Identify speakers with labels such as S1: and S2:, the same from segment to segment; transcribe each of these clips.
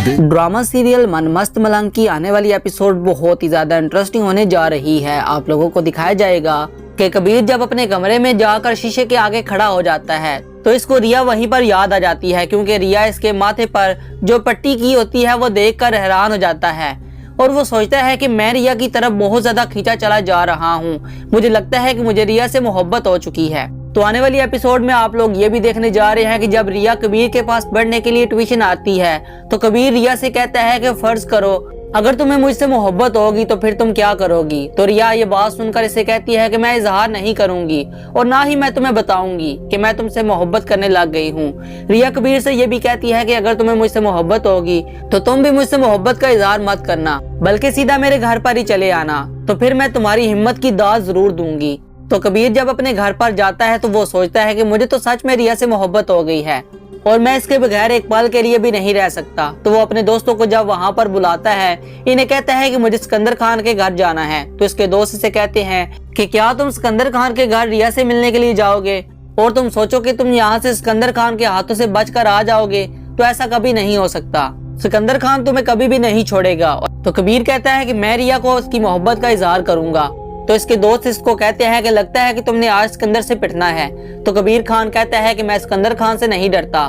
S1: Drama serial मन मस्त मलंग की आने वाली एपिसोड बहुत ही ज्यादा इंटरेस्टिंग होने जा रही है। आप लोगों को दिखाया जाएगा कि कबीर जब अपने कमरे में जाकर शीशे के आगे खड़ा हो जाता है तो इसको रिया वहीं पर याद आ जाती है, क्योंकि रिया इसके माथे पर जो पट्टी की होती है वो देखकर हैरान हो जाता है और वो सोचता है कि मैं रिया की तरफ बहुत ज्यादा खींचा चला जा रहा हूँ। मुझे लगता है कि मुझे रिया से मोहब्बत हो चुकी है। तो आने वाली एपिसोड में आप लोग ये भी देखने जा रहे हैं कि जब रिया कबीर के पास पढ़ने के लिए ट्यूशन आती है तो कबीर रिया से कहता है कि फर्ज करो अगर तुम्हें मुझसे मोहब्बत होगी तो फिर तुम क्या करोगी। तो रिया ये बात सुनकर इसे कहती है कि मैं इजहार नहीं करूंगी और ना ही मैं तुम्हें बताऊंगी कि मैं तुमसे मोहब्बत करने लग गई हूँ। रिया कबीर से ये भी कहती है कि अगर तुम्हें मुझसे मोहब्बत होगी तो तुम भी मुझसे मोहब्बत का इजहार मत करना, बल्कि सीधा मेरे घर पर ही चले आना, तो फिर मैं तुम्हारी हिम्मत की दाद जरूर दूंगी। तो कबीर जब अपने घर पर जाता है तो वो सोचता है कि मुझे तो सच में रिया से मोहब्बत हो गई है और मैं इसके बगैर एक पल के लिए भी नहीं रह सकता। तो वो अपने दोस्तों को जब वहां पर बुलाता है, इन्हें कहता है कि मुझे सिकंदर खान के घर जाना है। तो इसके दोस्त से कहते हैं कि क्या तुम सिकंदर खान के घर रिया से मिलने के लिए जाओगे और तुम सोचो कि तुम यहाँ से सिकंदर खान के हाथों से बचकर आ जाओगे, तो ऐसा कभी नहीं हो सकता। सिकंदर खान तुम्हें कभी भी नहीं छोड़ेगा। तो कबीर कहता है कि मैं रिया को उसकी मोहब्बत का इजहार करूंगा। तो इसके दोस्त इसको कहते हैं कि लगता है कि तुमने आज सिकंदर से पिटना है। तो कबीर खान कहता है कि मैं सिकंदर खान से नहीं डरता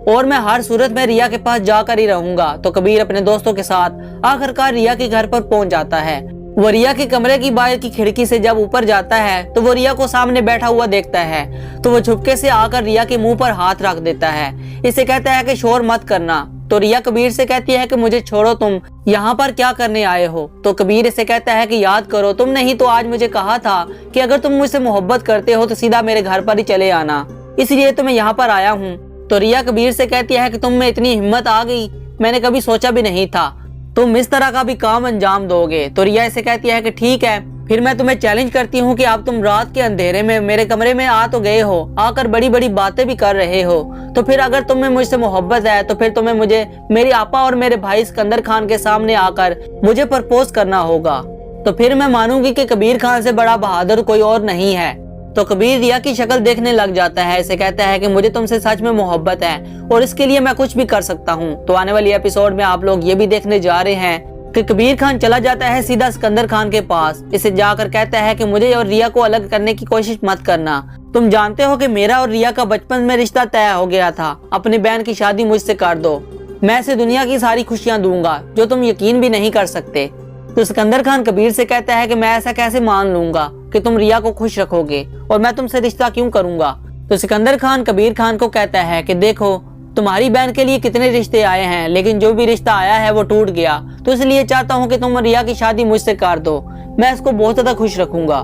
S1: और मैं हर सूरत में रिया के पास जाकर ही रहूंगा। तो कबीर अपने दोस्तों के साथ आखिरकार रिया के घर पर पहुंच जाता है। वो रिया के कमरे की बाहर की खिड़की से जब ऊपर जाता है तो वो रिया को सामने बैठा हुआ देखता है। तो वो झुपके से आकर रिया के मुंह पर हाथ रख देता है। इसे कहता है कि शोर मत करना। तो रिया कबीर से कहती है कि मुझे छोड़ो, तुम यहाँ पर क्या करने आए हो। तो कबीर इसे कहता है कि याद करो, तुमने ही तो आज मुझे कहा था कि अगर तुम मुझसे मोहब्बत करते हो तो सीधा मेरे घर पर ही चले आना, इसलिए तो मैं यहाँ पर आया हूँ। तो रिया कबीर से कहती है कि तुम में इतनी हिम्मत आ गई, मैंने कभी सोचा भी नहीं था तुम इस तरह का भी काम अंजाम दोगे। तो रिया इसे कहती है कि ठीक है, फिर मैं तुम्हें चैलेंज करती हूँ कि अब तुम रात के अंधेरे में मेरे कमरे में आ तो गए हो, आकर बड़ी बड़ी बातें भी कर रहे हो, तो फिर अगर तुम्हें मुझसे मोहब्बत है तो फिर तुम्हें मुझे मेरी आपा और मेरे भाई सिकंदर खान के सामने आकर मुझे प्रपोज करना होगा। तो फिर मैं मानूंगी कि कबीर खान से बड़ा बहादुर कोई और नहीं है। तो कबीर रिया की शक्ल देखने लग जाता है। इसे कहता है कि मुझे तुमसे सच में मोहब्बत है और इसके लिए मैं कुछ भी कर सकता हूँ। तो आने वाली एपिसोड में आप लोग ये भी देखने जा रहे हैं कि कबीर खान चला जाता है सीधा सिकंदर खान के पास। इसे जाकर कहता है कि मुझे और रिया को अलग करने की कोशिश मत करना। तुम जानते हो कि मेरा और रिया का बचपन में रिश्ता तय हो गया था। अपनी बहन की शादी मुझसे कर दो, मैं इसे दुनिया की सारी खुशियां दूंगा जो तुम यकीन भी नहीं कर सकते। तो सिकंदर खान कबीर से कहता है कि मैं ऐसा कैसे मान लूंगा कि तुम रिया को खुश रखोगे और मैं तुमसे रिश्ता क्यों करूंगा। तो सिकंदर खान कबीर खान को कहता है कि देखो तुम्हारी बहन के लिए कितने रिश्ते आए हैं, लेकिन जो भी रिश्ता आया है वो टूट गया, तो इसलिए चाहता हूँ कि तुम रिया की शादी मुझसे कर दो, मैं इसको बहुत ज्यादा खुश रखूंगा।